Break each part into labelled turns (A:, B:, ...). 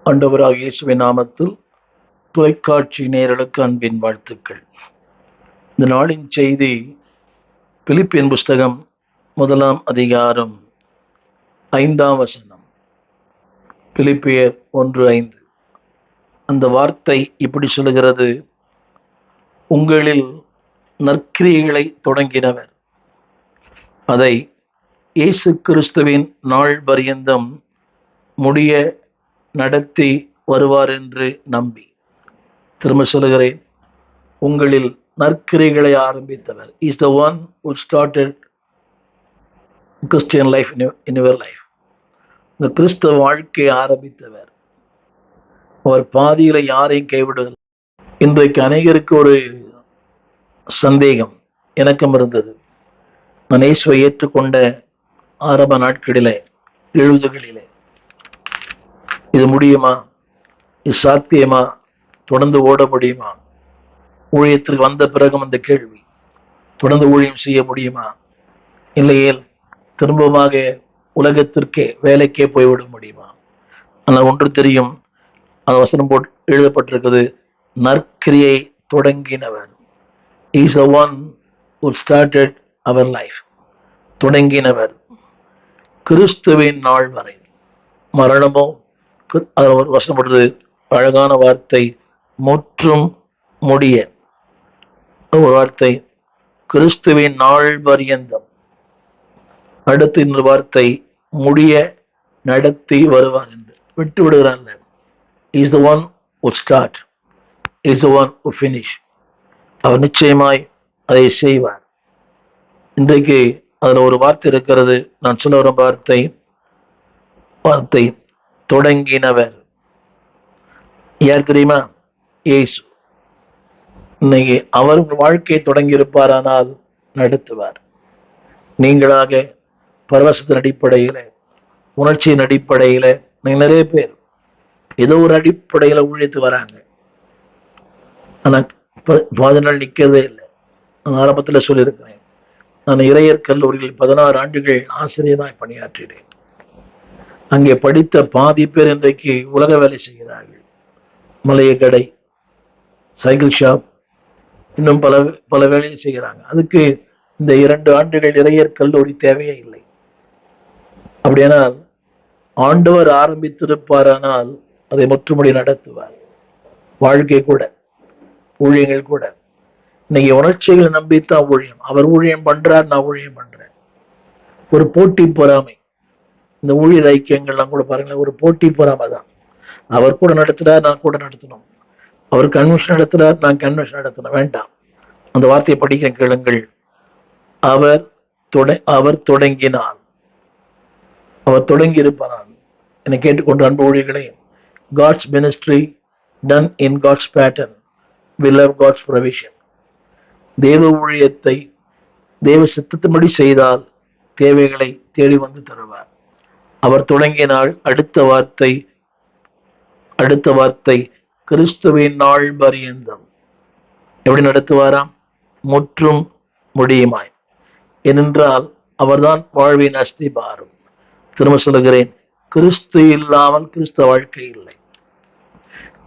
A: ஆண்டவராகிய இயேசுவின் நாமத்தில் தொலைக்காட்சி நேயர்களுக்கு அன்பின் வாழ்த்துக்கள். இந்த நாளின் செய்தி பிலிப்பியன் புஸ்தகம் 1 அதிகாரம் 5 வசனம். பிலிப்பியர் 1:5. அந்த வார்த்தை இப்படி சொல்லுகிறது: உங்களில் நற்கிரியைகளை தொடங்கினவர் அதை இயேசு கிறிஸ்துவின் நாள் பரியந்தம் முடிய நடத்தி வருவார் என்று நம்பி. திரும்ப சொல்லுகிறேன், உங்களில் நற்கிரைகளை ஆரம்பித்தவர் is the one who started Christian life in your life. இந்த கிறிஸ்தவ வாழ்க்கையை ஆரம்பித்தவர். அவர் பாதியில யாரையும் கைவிடுவதில்லை. இன்றைக்கு அநேகருக்கு ஒரு சந்தேகம் எனக்கும் இருந்தது. நான் இயேசுவை ஏற்றுக்கொண்ட ஆரம்ப நாட்களிலே, எழுதுகளிலே, இது முடியுமா, இது சாத்தியமா, தொடர்ந்து ஓட முடியுமா? ஊழியத்திற்கு வந்த பிறகும் அந்த கேள்வி, தொடர்ந்து ஊழியம் செய்ய முடியுமா? இல்லையே திரும்பமாக உலகத்திற்கே வேலைக்கே போய்விட முடியுமா? ஆனால் ஒன்று தெரியும், அந்த வசனம் போட்டு எழுதப்பட்டிருக்கிறது, நற்கிரியை தொடங்கினவர். He is the one who started our life. தொடங்கினவர் கிறிஸ்துவின் நாள் வரை. மரணமோ, அவர் வசனப்படுறது அழகான வார்த்தை, முற்றும் முடிய. ஒரு வார்த்தை கிறிஸ்துவின் நாள் பரியந்தம். அடுத்து இன்னொரு வார்த்தை முடிய நடத்தி வருவார் என்று விட்டு விடுகிறார். Is the one who start, is the one who finish. அவர் நிச்சயமாய் அதை செய்வார். இன்றைக்கு அதுல ஒரு வார்த்தை இருக்கிறது. நான் சொல்ல வரும் வார்த்தை தொடங்கினவர். யார் தெரியுமா? இயேசு. இன்னைக்கு அவர் வாழ்க்கையை தொடங்கி இருப்பாரானால் நடத்துவார். நீங்களாக பரவசத்தின் அடிப்படையில, உணர்ச்சியின் அடிப்படையில, நிறைய பேர் ஏதோ ஒரு அடிப்படையில ஊழியத்து வராங்க. ஆனா 10 நாள் நிக்கிறதே இல்லை. நான் ஆரம்பத்துல சொல்லியிருக்கிறேன், நான் இறையர் கல்லூரியில் 16 ஆண்டுகள் ஆசிரியராய் பணியாற்றினேன். அங்கே படித்த பாதி பேர் இன்றைக்கு உலக வேலை செய்கிறார்கள். மளிகை கடை, சைக்கிள் ஷாப், இன்னும் பல வேலையை செய்கிறாங்க. அதுக்கு இந்த 2 ஆண்டுகள் இறையர் கல்லூரி தேவையே இல்லை. அப்படியானால் ஆண்டவர் ஆரம்பித்திருப்பாரானால் அதை முற்றுமுடி நடத்துவார். வாழ்க்கை கூட, ஊழியங்கள் கூட. இன்னைக்கு உணர்ச்சிகளை நம்பித்தான் ஊழியம். அவர் ஊழியம் பண்றார், நான் ஊழியம் பண்றேன். ஒரு போட்டி பொறாமை. இந்த ஊழியர் ஐக்கியங்கள்லாம் கூட பாருங்களேன், ஒரு போட்டி பொறாமை தான். அவர் கூட நடத்துறார், நான் கூட நடத்தணும். அவர் கன்வென்ஷன் நடத்துறார், நான் கன்வென்ஷன் நடத்தணும். வேண்டாம். அந்த வார்த்தையை படிக்க கேளுங்கள். அவர் தொடங்கினார், அவர் தொடங்கி இருப்பார். என்னை கேட்டுக்கொண்டு அன்பு ஊழியர்களே, God's ministry done in God's pattern will have God's provision. தேவ ஊழியத்தை தேவ சித்தத்தின்படி செய்தால் தேவைகளை தேடி வந்து தருவார். அவர் தொடங்கினால் அடுத்த வார்த்தை கிறிஸ்துவின் நாள் பரியந்தம். எப்படி நடத்துவாராம்? முற்றும் முடியுமாய். ஏனென்றால் அவர்தான் வாழ்வின் அஸ்திபாரம். திரும்ப சொல்லுகிறேன், கிறிஸ்து இல்லாமல் கிறிஸ்தவ வாழ்க்கை இல்லை.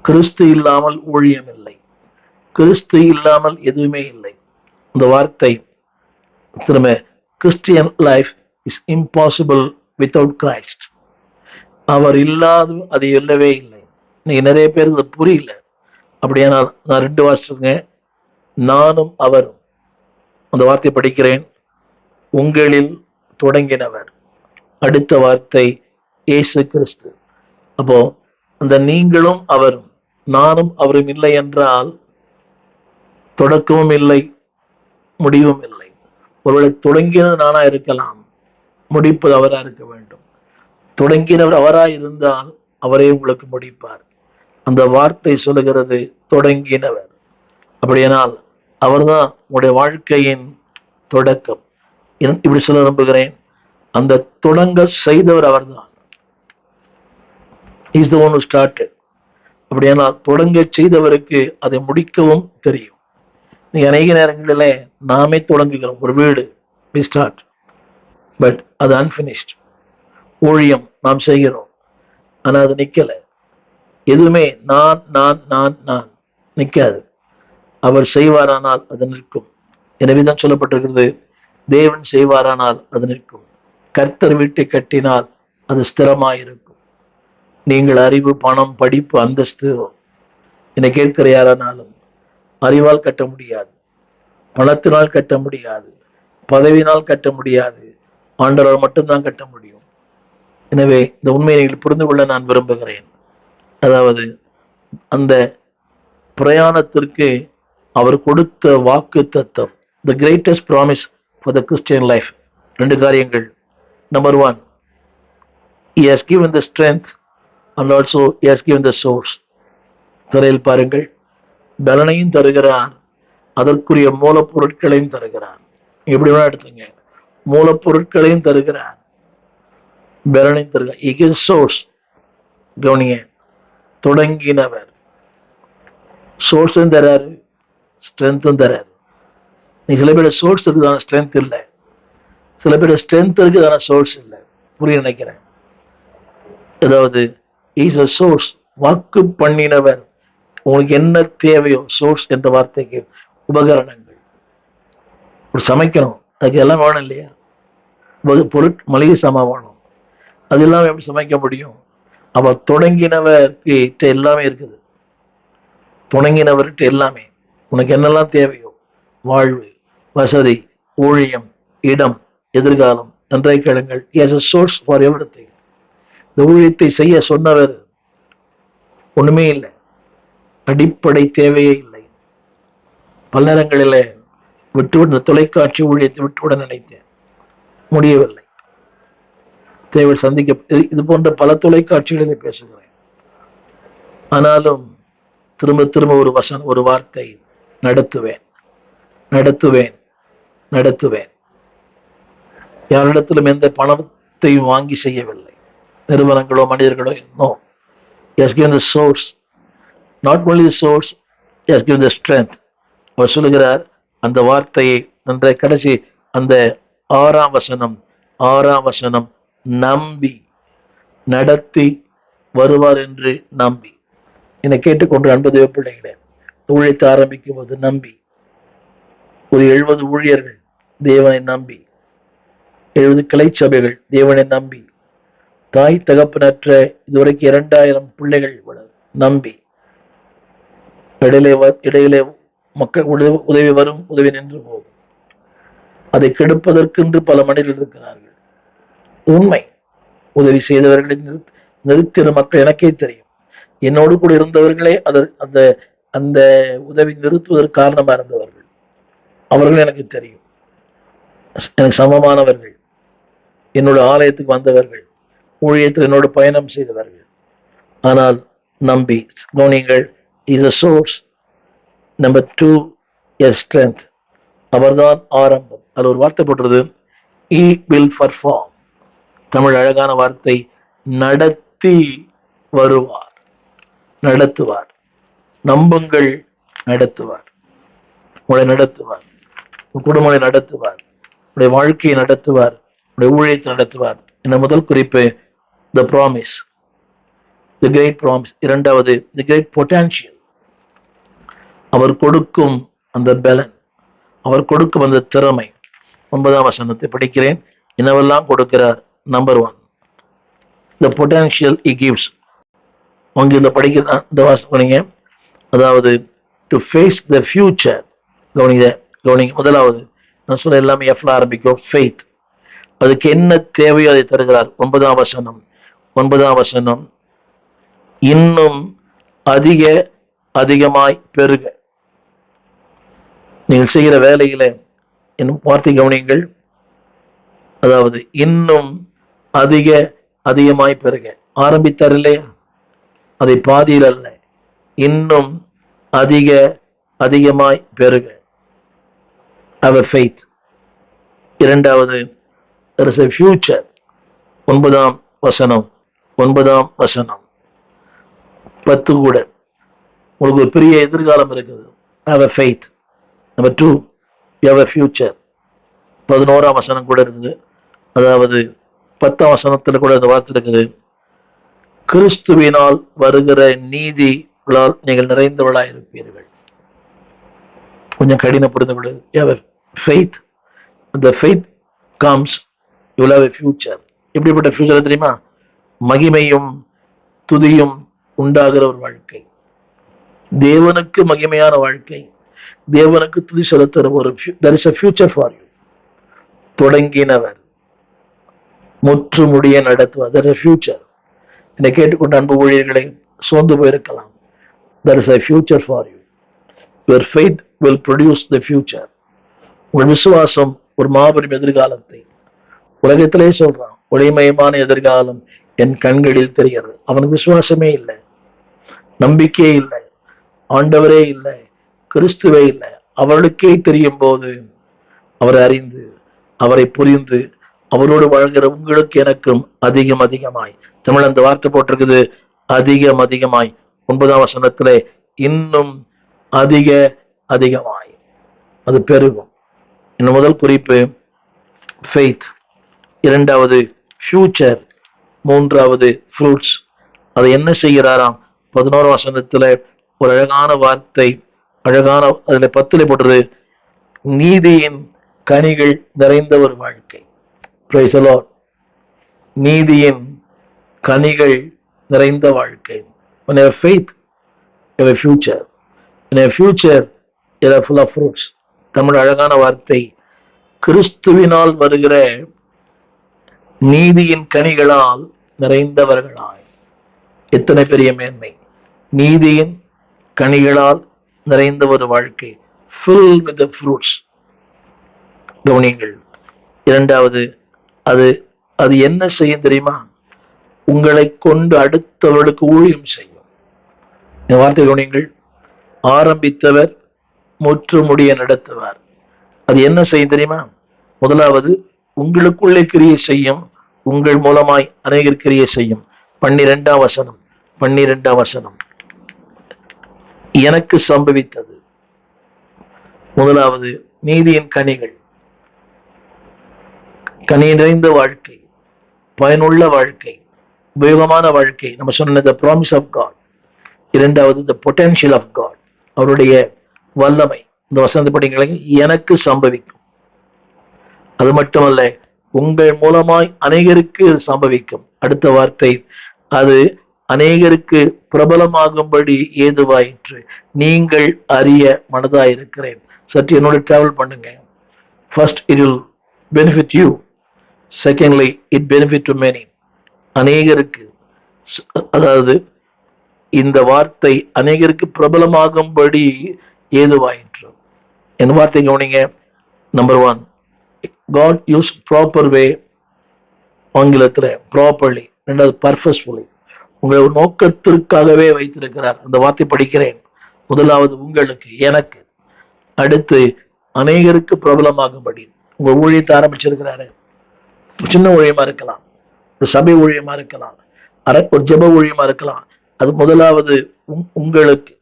A: கிறிஸ்து இல்லாமல் ஊழியம் இல்லை. கிறிஸ்து இல்லாமல் எதுவுமே இல்லை. இந்த வார்த்தை திரும்ப, Christian life is impossible without Christ. அவர் இல்லாது அது இல்லவே இல்லை. இன்னைக்கு நிறைய பேர் இது புரியல. அப்படியானால் நான் 2 வாசிச்சுங்க, நானும் அவரும். அந்த வார்த்தை படிக்கிறேன், உங்களில் தொடங்கினவர். அடுத்த வார்த்தை இயேசு கிறிஸ்து. அப்போ அந்த நீங்களும் அவரும், நானும் அவரும் இல்லை என்றால் தொடக்கமும் இல்லை, முடிவும் இல்லை. ஒருவேளை தொடங்கினது நானா இருக்கலாம், முடிப்பது அவரா இருக்க வேண்டும். தொடங்கினவர் அவராய் இருந்தால் அவரே உங்களுக்கு முடிப்பார். அந்த வார்த்தை சொல்லுகிறது தொடங்கினவர். அப்படியானால் அவர்தான் உங்களுடைய வாழ்க்கையின் தொடக்கம். இப்படி சொல்ல நம்புகிறேன், அந்த தொடங்க செய்தவர் அவர்தான். He is the one who started. அப்படியானால் தொடங்க செய்தவருக்கு அதை முடிக்கவும் தெரியும். நீ அநேக நேரங்களில நாமே தொடங்குகிறோம். ஒரு வீடு, we start, but அது unfinished. ஊழியம் நாம் செய்கிறோம், ஆனா அது நிக்கல. எதுவுமே நான் நிற்காது. அவர் செய்வாரானால் அது நிற்கும். எனவேதான் சொல்லப்பட்டிருக்கிறது, தேவன் செய்வாரானால் அது நிற்கும். கர்த்தர் வீட்டை கட்டினால் அது ஸ்திரமாயிருக்கும். நீங்கள் அறிவு, பணம், படிப்பு, அந்தஸ்து என்னை கேட்கிற யாரானாலும் அறிவால் கட்ட முடியாது, பணத்தினால் கட்ட முடியாது, பதவியினால் கட்ட முடியாது. ஆண்டவரால் மட்டும்தான் கட்ட முடியும். எனவே இந்த உண்மையை நீங்கள் புரிந்து கொள்ள நான் விரும்புகிறேன். அதாவது அந்த பிரயாணத்திற்கு அவர் கொடுத்த வாக்கு தத்தம், the greatest promise for the Christian life, 2 காரியங்கள். Number 1, he has given the strength and also he has given the source. திரையில் பாருங்கள், பலனையும் தருகிறார், அதற்குரிய மூலப்பொருட்களையும் தருகிறார். எப்படி வேணா எடுத்துங்க, மூலப்பொருட்களையும் தருகிறார், பலனையும் தருகிறார். he gives source. கவனிங்க, தொடங்கினவர் சோர்ஸும் தராரு, ஸ்ட்ரென்த்தும் தராரு. நீ சில பேர் சோர்ஸ் இருக்குதான ஸ்ட்ரென்த் இல்லை, சில பேர் ஸ்ட்ரென்த் இருக்குதான சோர்ஸ் இல்லை. புரிய நினைக்கிறேன். அதாவது இஸ் அ சோர்ஸ், வாக்கு பண்ணினவர். உங்களுக்கு என்ன தேவையோ சோர்ஸ் என்ற வார்த்தைக்கு உபகரணங்கள். ஒரு சமைக்கணும், அதுக்கு எல்லாம் வேணும் இல்லையா? மளிகை சாமான் வேணும், அது இல்லாம எப்படி சமைக்க முடியும்? அவ தொடங்கினவர்கிட்ட எல்லாமே இருக்குது. தொடங்கினவர்கிட்ட எல்லாமே, உனக்கு என்னெல்லாம் தேவையோ, வாழ்வு, வசதி, ஊழியம், இடம், எதிர்காலம், நன்றை கேளுங்கள். As a source for everything. இந்த ஊழியத்தை செய்ய சொன்னவர் ஒண்ணுமே இல்லை, அடிப்படை தேவையே இல்லை. பல நேரங்களில் விட்டுவிட, தொலைக்காட்சி ஊழியத்தை விட்டுவிட நினைத்தேன், முடியவில்லை. தேவை சந்திக்க, இது போன்ற பல தொலைக்காட்சிகளிலே பேசுகிறேன். ஆனாலும் திரும்ப திரும்ப ஒரு வசனம், ஒரு வார்த்தை, நடத்துவேன் நடத்துவேன் நடத்துவேன். யாரிடத்திலும் எந்த பணத்தையும் வாங்கி செய்யவில்லை, நிறுவனங்களோ மனிதர்களோ. No, he has given the source, not only the source, he has given the strength. அவர் சொல்லுகிறார் அந்த வார்த்தையை, அந்த கடைசி அந்த 6ஆம் வசனம், நம்பி நடத்தி வருவார் என்று நம்பி. என்னை கேட்டுக்கொண்டு அன்பு தேவ பிள்ளைகளே, ஊழியத்தை ஆரம்பிக்கும் போது நம்பி, ஒரு 70 ஊழியர்கள் தேவனை நம்பி, 70 கிளை சபைகள் தேவனை நம்பி, தாய் தகப்பனற்ற இதுவரைக்கும் 2000 பிள்ளைகள் நம்பி, இடையிலே மக்கள் உதவி வரும், உதவி நின்று போகும். அதை கெடுப்பதற்கென்று பல மனிதர்கள் இருக்கிறார்கள். உண்மை, உதவி செய்தவர்களை நிறுத்தின மக்கள் எனக்கே தெரியும். என்னோடு கூட இருந்தவர்களே அந்த அந்த உதவி நிறுத்துவதற்கு காரணமா இருந்தவர்கள், அவர்கள் எனக்கு தெரியும். எனக்கு சமமானவர்கள், என்னோட ஆலயத்துக்கு வந்தவர்கள், ஊழியத்தில் என்னோடு பயணம் செய்தவர்கள். ஆனால் நம்பி, கவனிங்கள், is a source. Number 2, a strength. அவர்தான் ஆரம்பம். அது ஒரு வார்த்தை போட்டுறது, he will perform. தமிழ் அழகான வார்த்தை, நடத்தி வருவார், நடத்துவார். நம்புங்கள், நடத்துவார். உங்களை நடத்துவார், உன் குடும்பத்தை நடத்துவார், உடைய வாழ்க்கையை நடத்துவார், உடைய ஊழியத்தை நடத்துவார். என்ன முதல் குறிப்பு, the promise, the great promise. 2வது, the great potential. அவர் கொடுக்கும் அந்த பலன், அவர் கொடுக்கும் அந்த திறமை. 9ஆம் வசனத்தை படிக்கிறேன், என்னவெல்லாம் கொடுக்கிறார். Number 1, the potential he gives. ஆங்கில படிக்க இந்த வாசிங்க, அதாவது டு ஃபேஸ் த ஃபியூச்சர். கவனிங்க, முதலாவது நான் சொல்ல எல்லாமே எஃப்ல ஆரம்பிக்கும், ஃபெய்த். அதுக்கு என்ன தேவையோ அதை தருகிறார். 9ஆம் வசனம், இன்னும் அதிகமாய் பெருக. நீங்கள் செய்கிற வேலையில இன்னும் வார்த்தை கவனிங்கள், அதாவது இன்னும் அதிகமாய் பெருக. ஆரம்பித்தார் இல்லையா, அதை பாதியில் அல்ல, இன்னும் அதிகமாய் பெருக. அவர் ஃபெய்த். 2வது, there is a future. 9ஆம் வசனம் 10 கூட, உங்களுக்கு ஒரு பெரிய எதிர்காலம் இருக்குது. have a faith. Number 2, you have a future. 11ஆம் வசனம் கூட இருக்குது, அதாவது 10ஆம் வசனத்துல கூட அந்த வார்த்தை இருக்குது, கிறிஸ்துவினால் வருகிற நீதிகளால் நீங்கள் நிறைந்தவர்களாய் இருப்பீர்கள். கொஞ்சம் கடினப்படுத்த விடு. faith, the faith comes, you will have a future. எப்படிப்பட்ட ஃபியூச்சர் தெரியுமா? மகிமையும் துதியும் உண்டாகிற ஒரு வாழ்க்கை, தேவனுக்கு மகிமையான வாழ்க்கை, தேவனுக்கு துதி செலுத்துகிற ஒரு there is a future for you. தொடங்கினவர் முற்று முடிய நடத்துவார். there is a future. என்னை கேட்டுக்கொண்ட அன்பு ஊழியர்களை சோர்ந்து போயிருக்கலாம். there is a future for you. your faith will produce the future. உங்கள் விசுவாசம் ஒரு மாபெரும் எதிர்காலத்தை, உலகத்திலே சொல்றான், ஒளிமயமான எதிர்காலம் என் கண்களில் தெரிகிறது. அவனுக்கு விசுவாசமே இல்லை, நம்பிக்கையே இல்லை, ஆண்டவரே இல்லை, கிறிஸ்துவே இல்லை. அவர்களுக்கே தெரியும் போது அவரை அறிந்து அவரை புரிந்து அவரோடு வாழ்கிற உங்களுக்கு எனக்கும் அதிகம் அதிகமாய், தமிழ் அந்த வார்த்தை போட்டிருக்குது, அதிகம் அதிகமாய். 9ஆம் வசனத்திலே இன்னும் அதிக அதிகமாய் அது பெருகும். இன்னும் முதல் குறிப்பு ஃபெய்த், இரண்டாவது ஃபியூச்சர், மூன்றாவது ஃப்ரூட்ஸ். அதை என்ன செய்கிறாராம்? 11ஆம் வசனத்துல ஒரு அழகான வார்த்தை, அழகான அதுல 10 போடுறது, நீதியின் கனிகள் நிறைந்த ஒரு வாழ்க்கை. Praise the Lord. நீதியின் கனிகள் நிறைந்த வாழ்க்கை. When you have faith, you have a future. When you have future, you are full of fruits. Tamil அழகான வார்த்தை, கிறிஸ்துவினால் வருகிற நீதியின் கனிகளால் நிறைந்தவர்களாய். எத்தனை பெரிய மேன்மை! நீதியின் கனிகளால் நிறைந்த ஒரு வாழ்க்கை, filled with the fruits. கவனிங்கள். இரண்டாவது, அது அது என்ன செய்யும் தெரியுமா? உங்களை கொண்டு அடுத்தவர்களுக்கு ஊழியம் செய்யும். இந்த வார்த்தை கவனிங்கள். ஆரம்பித்தவர் முற்று முடிய நடத்துவார். அது என்ன செய்யும் தெரியுமா? முதலாவது, உங்களுக்குள்ளே கிரியை செய்யும், உங்கள் மூலமாய் அநேகர் கிரியை செய்யும். 12ஆம் வசனம், 12ஆம் வசனம். எனக்கு சம்பவித்தது. முதலாவது நீதியின் கனிகள், கனி நிறைந்த வாழ்க்கை, பயனுள்ள வாழ்க்கை, உபயோகமான வாழ்க்கை. நம்ம சொன்ன the promise of God. இரண்டாவது the potential of God, அவருடைய வல்லமை. இந்த வசனத்தை படிங்களேன், எனக்கு சம்பவிக்கும். அது மட்டுமல்ல, உங்கள் மூலமாய் அநேகருக்கு சம்பவிக்கும். அடுத்த வார்த்தை, அது அநேகருக்கு பிரபலமாகும்படி ஏதுவாயிற்று, நீங்கள் அறிய மனதாயிருக்கிறேன். சற்று என்னோட டிராவல் பண்ணுங்க. First it will benefit you. Secondly, it benefit to many. அநேகருக்கு, அதாவது இந்த வார்த்தை அநேகருக்கு பிரபலமாகும்படி ஏதுவாயிற்று. இந்த வார்த்தை கவனிங்க. Number 1, God used proper way, ஆங்கிலத்தில் ப்ராப்பர்லி. ரெண்டாவது, பர்பஸ்ஃபுல்லி, உங்களை நோக்கத்திற்காகவே வைத்திருக்கிறார். அந்த வார்த்தை படிக்கிறேன். முதலாவது உங்களுக்கு, எனக்கு. அடுத்து அநேகருக்கு பிரபலமாகும்படி. உங்க ஊழியத்தை ஆரம்பிச்சிருக்கிறாரு. சின்ன ஊழியமா இருக்கலாம், ஒரு சபை ஊழியமா இருக்கலாம், ஒரு ஜெப ஊழியமா இருக்கலாம். அது முதலாவது உங்களுக்கு,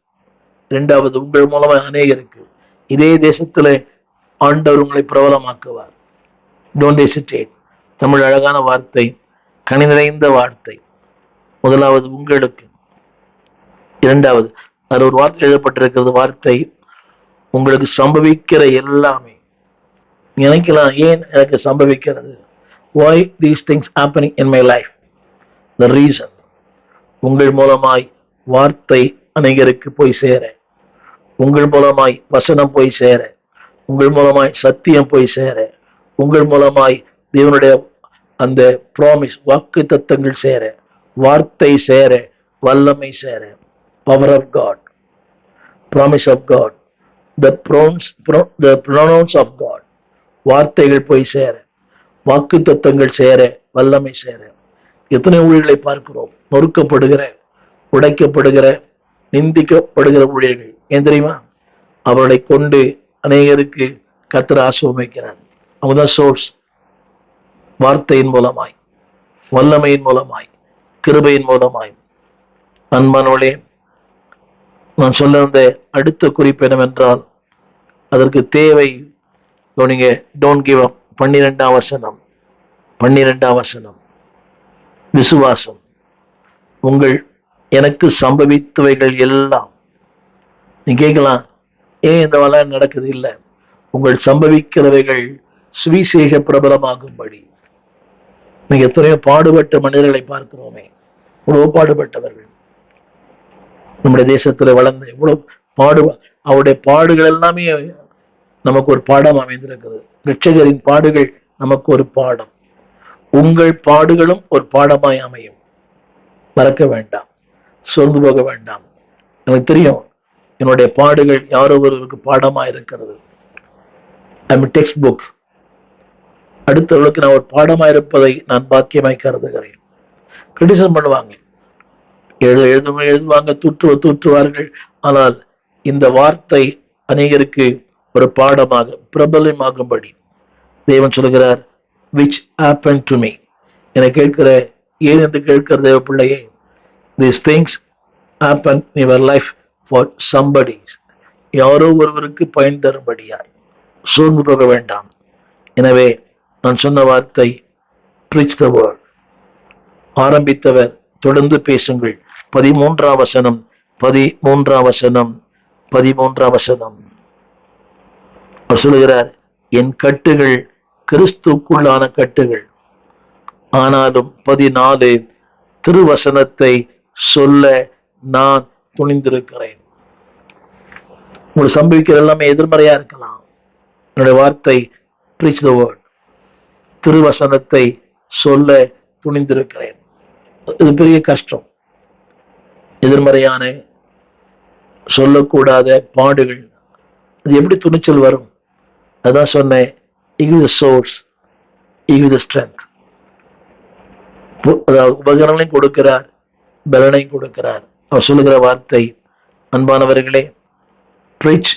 A: இரண்டாவது உங்கள் மூலமா அநேகருக்கு. இதே தேசத்துல ஆண்டவர் உங்களை பிரபலமாக்குவார். Don't hesitate. தமிழ் அழகான வார்த்தை, கனி நிறைந்த வார்த்தை. முதலாவது உங்களுக்கு, இரண்டாவது அது ஒரு வார்த்தை எழுதப்பட்டிருக்கிறது. வார்த்தை உங்களுக்கு சம்பவிக்கிற எல்லாமே. நினைக்கலாம், ஏன் எனக்கு சம்பவிக்கிறது? Why these things happening in my life? The reason, உங்கள் மூலமாய் வார்த்தை அநேகருக்கு போய் சேர, உங்கள் மூலமாய் வசனம் போய் சேர, உங்கள் மூலமாய் சத்தியம் போய் சேர, உங்கள் மூலமாய் தேவனுடைய அந்த ப்ராமிஸ், வாக்கு தத்தங்கள் சேர, வார்த்தை சேர, வல்லமை சேர. Power of God, promise of God, the pronouns of God, வார்த்தைகள் போய் சேர, வாக்கு தத்தங்கள் சேர, வல்லமை சேர. எத்தனை ஊழியர்களை பார்க்கிறோம், நொறுக்கப்படுகிற, உடைக்கப்படுகிற, நிந்திக்கப்படுகிற ஊழியர்கள். ஏன் தெரியுமா? அவர்களை கொண்டு அநேகருக்கு கர்த்தர் ஆசீர்வதிக்கிறார். அவங்கதான் சோர்ஸ். வார்த்தையின் மூலமாய், வல்லமையின் மூலமாய், கிருபையின் மூலமாய். அன்பானவர்களே, நான் சொல்ல வந்த அடுத்த குறிப்பு என்னவென்றால், அதற்கு தேவை, நீங்க டோன்ட் கிவ் அப். 12ஆம் வசனம், 12ஆம் வசனம். விசுவாசம். உங்கள் எனக்கு சம்பவித்தவைகள் எல்லாம். நீ கேட்கலாம், ஏன் இந்த வள நடக்குது? இல்லை, உங்கள் சம்பவிக்கிறவைகள் சுவிசேஷ பிரபலமாகும்படி. நீங்க எத்தனையோ பாடுபட்ட மனிதர்களை பார்க்கிறோமே, இவ்வளவு பாடுபட்டவர்கள் நம்முடைய தேசத்துல வளர்ந்த இவ்வளவு அவருடைய பாடுகள் எல்லாமே நமக்கு ஒரு பாடம் அமைந்திருக்கிறது. ரட்சகரின் பாடுகள் நமக்கு ஒரு பாடம். உங்கள் பாடுகளும் ஒரு பாடமாய் அமையும். மறக்க வேண்டாம், சோர்ந்து போக வேண்டாம். எனக்கு தெரியும், என்னுடைய பாடுகள் யாரோ ஒருவருக்கு பாடமா இருக்கிறது. Text book. அடுத்தவர்களுக்கு நான் ஒரு பாடமா இருப்பதை நான் பாக்கியமாய் கருதுகிறேன். கிரிட்டிசைஸ் பண்ணுவாங்க, எழுதுவாங்க, தூற்றுவார்கள். ஆனால் இந்த வார்த்தை அநேகருக்கு ஒரு பாடமாக பிரபலமாகும்படி தேவன் சொல்கிறார், which happened to me. என கேட்கிற, ஏன் என்று கேட்கிற தேவ பிள்ளையே, these things happen in your life for somebody. யாரோ ஒருவருக்கு பயன் தரும்படியாய். சோர்ந்து போக வேண்டாம். எனவே நான் சொன்ன வார்த்தை, preach the word. ஆரம்பித்தவர் தொடர்ந்து பேசுங்கள். 13ஆம் வசனம், 13ஆம் வசனம், 13ஆம் வசனம். அவர் சொல்லுகிறார், என் கட்டுகள் கிறிஸ்துக்குள்ளான கட்டுகள், ஆனாலும் 14 திருவசனத்தை சொல்ல நான் துணிந்திருக்கிறேன். உங்களுக்கு சம்பவிக்கிற எல்லாமே எதிர்மறையா இருக்கலாம். என்னுடைய வார்த்தை preach the word. திருவசனத்தை சொல்ல துணிந்திருக்கிறேன். இது பெரிய கஷ்டம். எதிர்மறையான சொல்லக்கூடாத பாடுகள், அது எப்படி துணிச்சல் வரும்? அதான் சொன்னேன், சோர்ஸ், ஸ்ட்ரென்த். அதாவது உபகரணங்களையும் கொடுக்கிறார், பலனையும் கொடுக்கிறார். அவர் சொல்லுகிற வார்த்தை, அன்பானவர்களே, preach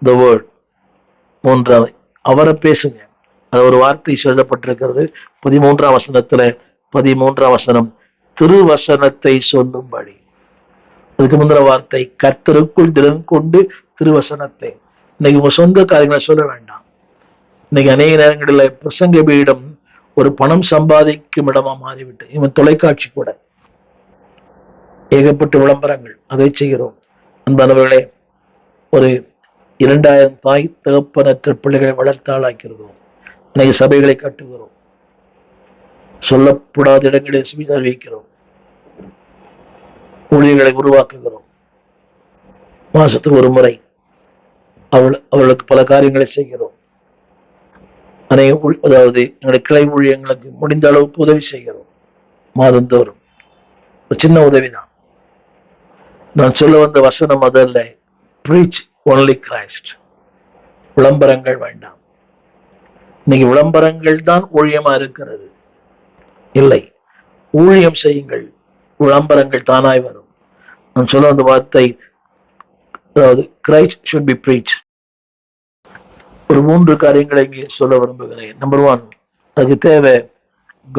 A: the word. 3, அவரை பேசுங்க. அது ஒரு வார்த்தை சொல்லப்பட்டிருக்கிறது 13ஆம் வசனத்துல. 13ஆம் வசனம், திருவசனத்தை சொல்லும்படி. அதுக்கு முந்தின வார்த்தை, கர்த்தருக்குள் திறன் கொண்டு திருவசனத்தை. இன்னைக்கு உங்க சொந்த காரியங்களை சொல்ல வேண்டாம். இன்னைக்கு அநேக நேரங்களில் பிரசங்க பீடம் ஒரு பணம் சம்பாதிக்கும் இடமா மாறிவிட்டு, இவன் தொலைக்காட்சி கூட ஏகப்பட்ட விளம்பரங்கள், அதை செய்கிறோம். அன்பானவர்களே, ஒரு 2000 தாய் தகப்பனற்ற பிள்ளைகளை வளர்த்தாளாக்கிறோம். இன்னைக்கு சபைகளை கட்டுகிறோம், சொல்லப்படாத இடங்களில் சுவிசேஷம் வைக்கிறோம், ஊழியர்களை உருவாக்குகிறோம். மாசத்துக்கு ஒரு முறை அவர்களுக்கு பல காரியங்களை செய்கிறோம். அதாவது எங்களுடைய கிளை ஊழியங்களுக்கு முடிந்த அளவுக்கு உதவி செய்கிறோம். மாதந்தோறும் ஒரு சின்ன உதவிதான். நான் சொல்ல வந்த வசனம் அதல்ல, preach only Christ. விளம்பரங்கள் வேண்டாம். இன்னைக்கு விளம்பரங்கள் தான் ஊழியமா இருக்கிறது. இல்லை, ஊழியம் செய்யுங்கள், விளம்பரங்கள் தானாய் வரும். நான் சொல்ல வந்த வார்த்தை, அதாவது Christ should be preached. ஒரு 3 காரியங்களை இங்கே சொல்ல விரும்புகிறேன். நம்பர் 1, அதுக்கு தேவை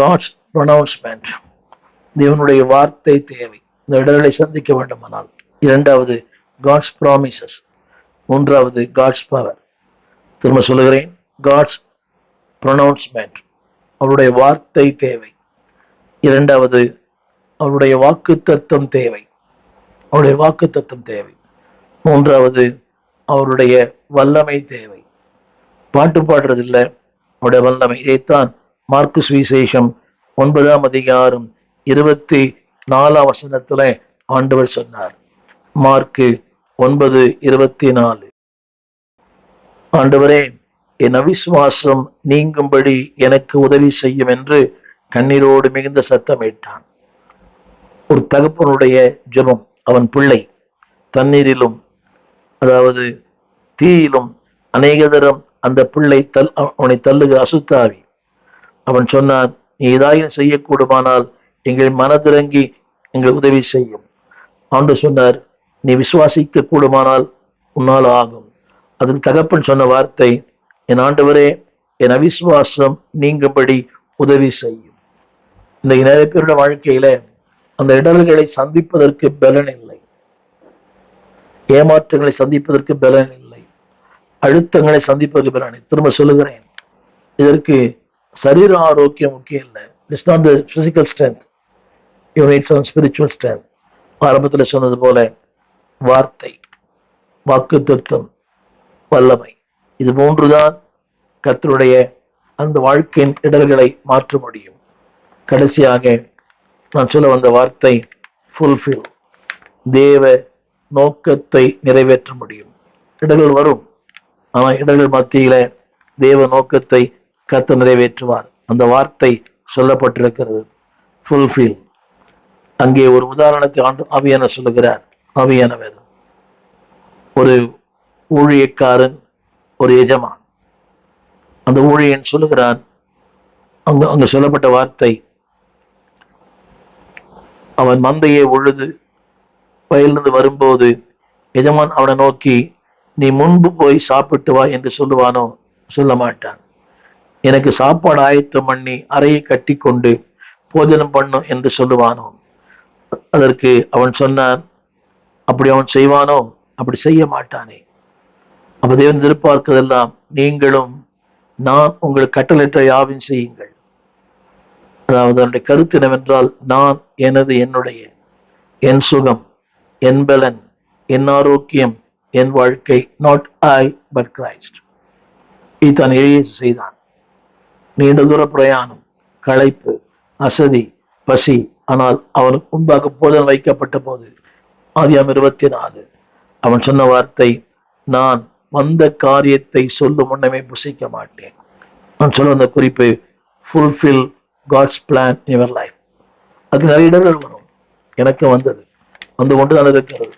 A: God's pronouncement. தேவனுடைய வார்த்தை தேவை, இந்த இடங்களை சந்திக்க வேண்டுமானால். 2வது, God's promises. 3வது, God's power. திரும்ப சொல்லுகிறேன், God's pronouncement, அவருடைய வார்த்தை தேவை. 2வது, அவருடைய வாக்குத்தத்தம் தேவை, அவருடைய வாக்குத்தத்தம் தேவை. 3வது, அவருடைய வல்லமை தேவை. பாட்டு பாடுறது இல்லை, அவருடைய வல்லமை. இதைத்தான் மார்க்கு சுவிசேஷம் 9ஆம் அதிகாரம் 24ஆம் வசனத்துல ஆண்டவர் சொன்னார். மார்க்கு 9:24. ஆண்டவரே, என் அவிசுவாசம் நீங்கும்படி எனக்கு உதவி செய்யும் என்று கண்ணீரோடு மிகுந்த சத்தமிட்டான். ஒரு தகப்பனுடைய ஜெபம். அவன் பிள்ளை தண்ணீரிலும், அதாவது தீயிலும் அநேக தரம் அந்த பிள்ளை அவனை தள்ளுகிற அசுத்தாவி. அவன் சொன்னான், நீ ஏதாயும் செய்யக்கூடுமானால் எங்கள் மனதிறங்கி எங்கள் உதவி செய்யும். ஆண்டவர் சொன்னார், நீ விசுவாசிக்க கூடுமானால் உன்னால் ஆகும். அதன் தகப்பன் சொன்ன வார்த்தை, என் ஆண்டவரே, என் அவிசுவாசம் நீங்கும்படி உதவி செய்யும். இந்த நிறைய பேருடைய வாழ்க்கையில அந்த இடர்களை சந்திப்பதற்கு பலன் இல்லை, ஏமாற்றங்களை சந்திப்பதற்கு பலன் இல்லை, அழுத்தங்களை சந்திப்பதற்கு பலன். திரும்ப சொல்லுகிறேன், இதற்கு சரீர ஆரோக்கியம் முக்கியம் இல்லை. It's not the physical strength. You need some spiritual strength. ஆரம்பத்தில் சொன்னது போல வார்த்தை, வாக்குத்தத்தம், வல்லமை, இது மூன்றுதான் கர்த்தருடைய அந்த வாழ்க்கையின் இடர்களை மாற்ற முடியும். கடைசியாக நான் சொல்ல வந்த வார்த்தை ஃபுல்ஃபில். தேவ நோக்கத்தை நிறைவேற்ற முடியும். இடர்கள் வரும், ஆனால் இடர்கள் மத்தியில தேவ நோக்கத்தை கர்த்தர் நிறைவேற்றுவார். அந்த வார்த்தை சொல்லப்பட்டிருக்கிறது, ஃபுல்ஃபில். அங்கே ஒரு உதாரணத்தை ஆவியானவர் சொல்லுகிறார். ஆவியானவர் ஒரு ஊழியக்காரன், ஒரு எஜமான். அந்த ஊழியன் சொல்லுகிறான், அங்க சொல்லப்பட்ட வார்த்தை, அவன் மந்தையை உழுது வயலிருந்து வரும்போது எஜமான் அவனை நோக்கி, நீ முன்பு போய் சாப்பிட்டு வா என்று சொல்லுவானோ? சொல்ல மாட்டான். எனக்கு சாப்பாடு ஆயத்தம் பண்ணி அறையை கட்டி கொண்டு போஜனம் பண்ணும் என்று சொல்லுவானோ? அதற்கு அவன் சொன்னான், அப்படி அவன் செய்வானோ? அப்படி செய்ய மாட்டானே. அப்ப தேவன் எதிர்பார்க்கிறதெல்லாம், நீங்களும் நான் உங்களுக்கு கட்டளையிட்ட யாவும் செய்யுங்கள். அதாவது அதனுடைய கருத்து என்னவென்றால், நான், எனது, என்னுடைய, என் சுகம், என் பலன், என் ஆரோக்கியம், என் வாழ்க்கை, நாட் ஐ பட் கிரைஸ்ட். இதுதான் இயேசு செய்தான். நீண்ட தூர பிரயாணம், களைப்பு, அசதி, பசி. ஆனால் அவனுக்கு முன்பாக போதனை வைக்கப்பட்ட போது, ஆதியாகமம் 24, அவன் சொன்ன வார்த்தை, நான் வந்த காரியத்தை சொல்லும் முன்னமே புசிக்க மாட்டேன். நான் சொல்ல வந்த குறிப்பு, fulfil God's plan in your life. அதுக்கு நிறைய இடங்கள் வரும். எனக்கு வந்தது, வந்து கொண்டுதான் இருக்கிறது.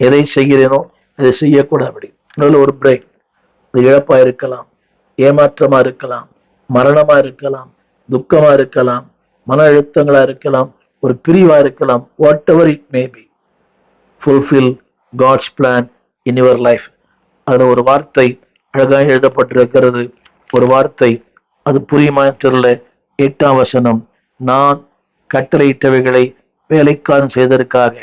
A: எதை செய்கிறேனோ அதை செய்யக்கூடாது. நல்ல ஒரு பிரேக். அது இழப்பா இருக்கலாம், ஏமாற்றமா இருக்கலாம், மரணமா இருக்கலாம், துக்கமா இருக்கலாம், மன அழுத்தங்களா இருக்கலாம், ஒரு பிரிவா இருக்கலாம். Whatever it may be, fulfil God's plan in your life. அதுல ஒரு வார்த்தை அழகாக எழுதப்பட்டிருக்கிறது. ஒரு வார்த்தை, அது புரியுமா தெரியல. 8ஆம் வசனம், நான் கட்டளையிட்டவைகளை வேலைக்காரன் செய்ததற்காக,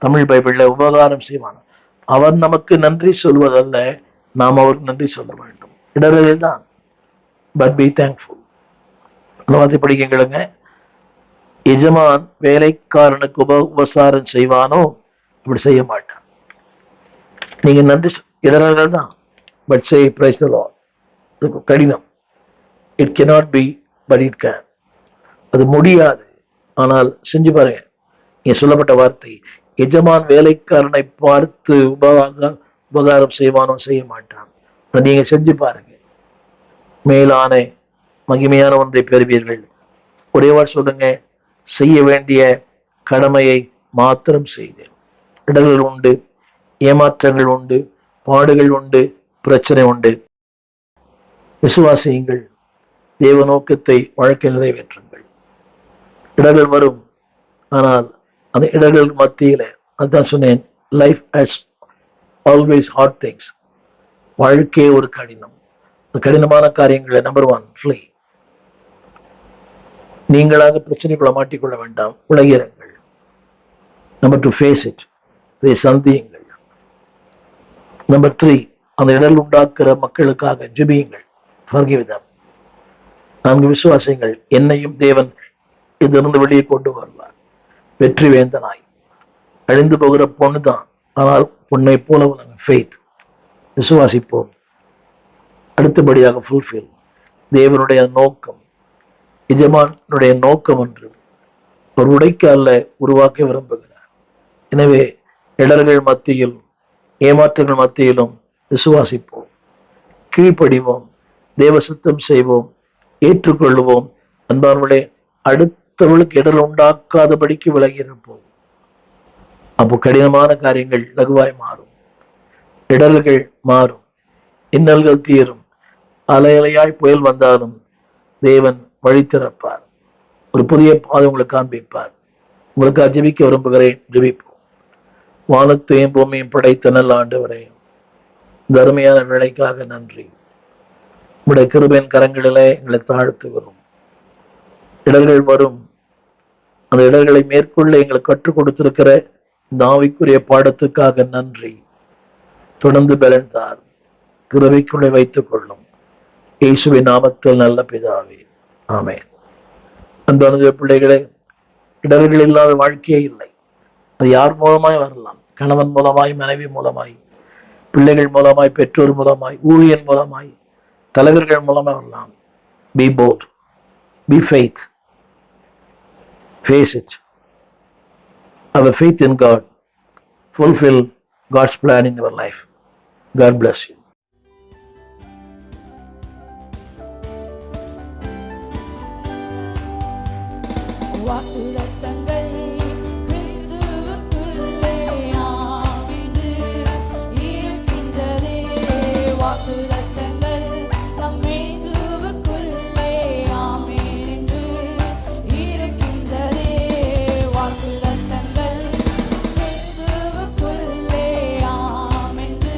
A: தமிழ் பைபிள்ல உபகாரம் செய்வான். அவர் நமக்கு நன்றி சொல்வதல்ல, நாம் அவருக்கு நன்றி சொல்ல வேண்டும். இடர்கள் தான், பட் பி தேங்க்ஃபுல். அந்த வார்த்தை படிக்கங்களுங்க. எஜமான் வேலைக்காரனுக்கு உபசாரம் செய்வானோ? அப்படி செய்ய மாட்டான். நீங்க நன்றி, இடர்கள் தான், but say praise the Lord. அது கடினம். It cannot be but it can. அது முடியாது, ஆனால் செஞ்சு பாருங்க. இங்க சொல்லப்பட்ட வார்த்தை, எஜமான் வேலைக்காரனை பார்த்து உபகாரம் செய்வானோ? செய்ய மாட்டான். நீங்க செஞ்சு பாருங்க, மேலான மகிமையான ஒன்றை பெறுவீர்கள். ஒரே வார் சொல்லுங்க, செய்ய வேண்டிய கடமையை மாத்திரம் செய்தேன். இடர்கள் உண்டு, ஏமாற்றங்கள் உண்டு, பாடுகள் உண்டு, பிரச்சனை உண்டு. விசுவாசியுங்கள், தேவ நோக்கத்தை வாழ்க்கை நிறைவேற்றுங்கள். இடர்கள் வரும், ஆனால் அந்த இடர்கள் மத்தியில, அதுதான் சொன்னேன், life has always hard things. வாழ்க்கை ஒரு கடினம். கடினமான காரியங்களை நம்பர் 1 ஃப்ளீ. நீங்களாக பிரச்சனைக்குள்ள மாட்டிக்கொள்ள வேண்டாம், விலகிறங்கள். நம்பர் 2 ஃபேஸ் இட், இதை சந்தியுங்கள். நம்பர் 3 அந்த இடர்கள் உண்டாக்குற மக்களுக்காக ஜெபியுங்கள், forgive them. 4 விசுவாசங்கள், என்னையும் தேவன் இதிலிருந்து வெளியே கொண்டு வருவார். வெற்றி வேந்தனாய். அழிந்து போகிற பொண்ணு தான், ஆனால் பொண்ணை போல ஃபெய்த், விசுவாசிப்போம். அடுத்தபடியாக ஃபுல்ஃபில், தேவனுடைய நோக்கம், எஜமானுடைய நோக்கம் என்று ஒரு உடைக்க அல்ல, உருவாக்க விரும்புகிறார். எனவே இடர்கள் மத்தியில், ஏமாற்றங்கள் மத்தியிலும் விசுவாசிப்போம், கீழ்ப்படிவோம், தேவ சுத்தம் செய்வோம், ஏற்றுக்கொள்வோம். அன்பானவர்களே, அடுத்தவர்களுக்கு இடர்கள் உண்டாக்காதபடிக்கு விலகி இருப்போம். அப்போ கடினமான காரியங்கள் லகுவாய் மாறும், இடர்கள் மாறும், இன்னல்கள் தீரும். அலையலையாய் புயல் வந்தாலும் தேவன் வழி திறப்பார், ஒரு புதிய பாதை உங்களுக்கு காண்பிப்பார். உங்களுக்கு ஜெபிக்க விரும்புகிறேன், ஜெபிப்போம். வானத்தையும் பூமியும் படைத்த நல்ல ஆண்டவரே, இந்த அருமையான வேலைக்காக நன்றி. உங்களுடைய கிருபையின் கரங்களிலே எங்களை தாழ்த்துகிறோம். இடர்கள் வரும், அந்த இடர்களை மேற்கொள்ள எங்களுக்கு கற்றுக் கொடுத்திருக்கிற இந்த ஆவிக்குரிய பாடத்துக்காக நன்றி. தொடர்ந்து பலன் தார், கிருபைக்குள்ளே வைத்துக் கொள்ளும். இயேசுவின் நாமத்தில் நல்ல பிதாவே, ஆமென். அன்பான பிள்ளைகளே, இடர்கள் இல்லாத வாழ்க்கையே இல்லை. அது யார் மூலமாய் வரலாம்? கணவன் மூலமாய், மனைவி மூலமாய், பிள்ளைகள் மூலமாய், பெற்றோர் மூலமாய், ஊழியன் மூலமாய், தலைவர்கள் மூலமாய் வரலாம். Be bold, be faith, face it, have a faith in God, fulfill God's plan in your life. God bless you.
B: வாக்குத்தத்தங்கள் கிறிஸ்துவுக்குள்ளே ஆமென்று இருக்கின்றதே. வாக்குத்தத்தங்கள் நம் இயேசுவுக்குள்ளே ஆமென் என்று இருக்கின்றதே. வாக்குத்தத்தங்கள் கிறிஸ்துவுக்குள்ளே ஆமென்று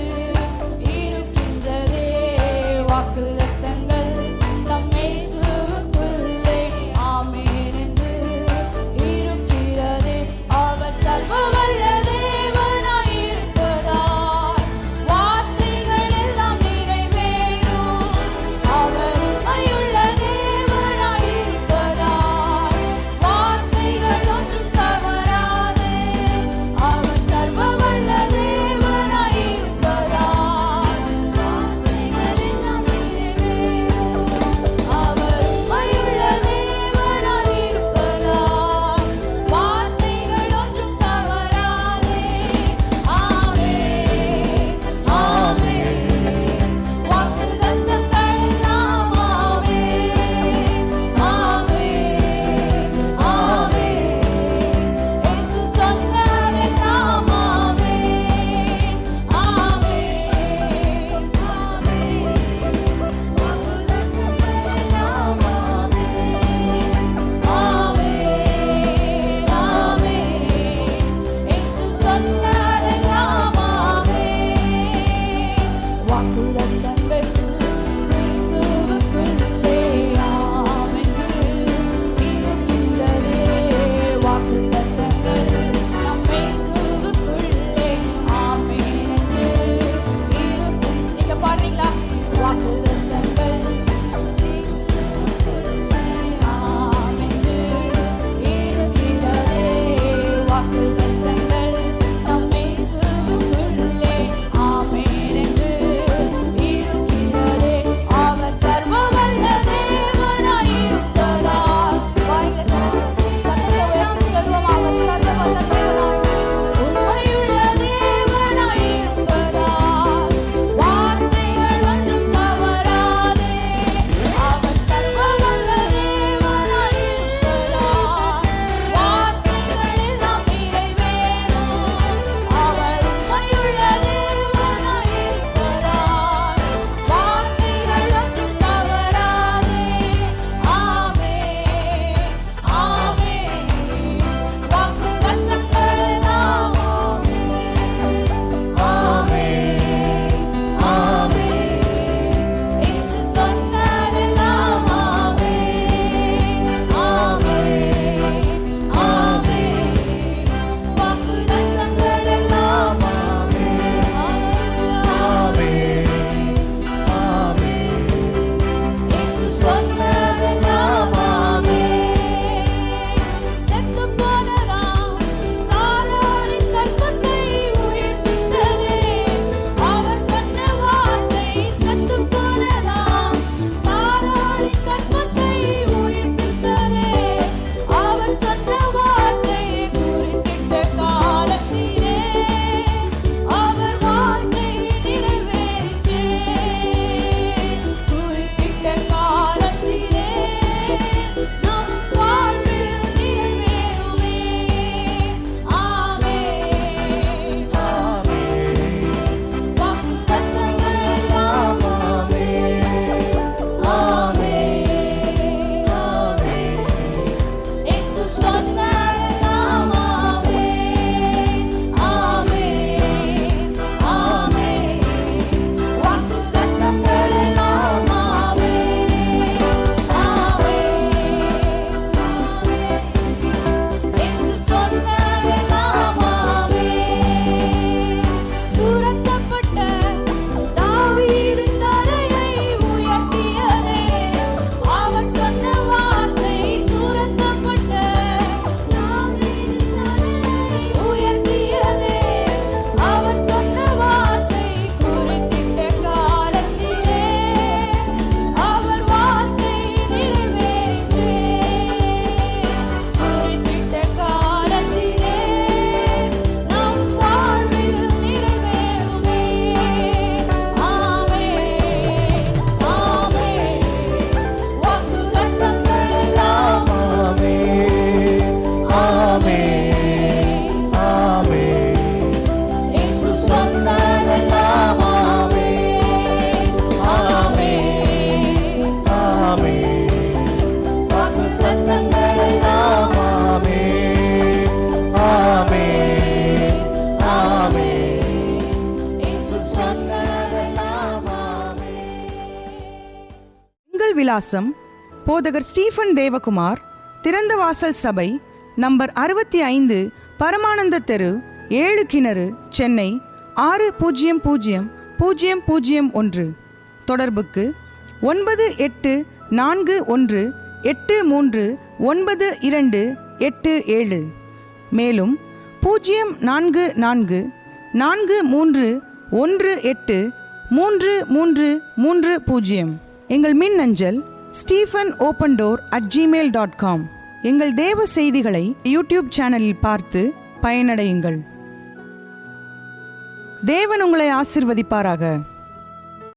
C: விலாசம்: போதகர் ஸ்டீஃபன் தேவகுமார், திறந்த வாசல் சபை, நம்பர் 65, பரமானந்த தெரு, 7 கிணறு, சென்னை 600001. தொடர்புக்கு 9841839287. மேலும் 0444183330. எங்கள் மின்னஞ்சல் stephenopendor@gmail.com. எங்கள் தேவ செய்திகளை யூடியூப் சேனலில் பார்த்து பயனடையுங்கள். தேவன் உங்களை ஆசீர்வதிப்பாராக.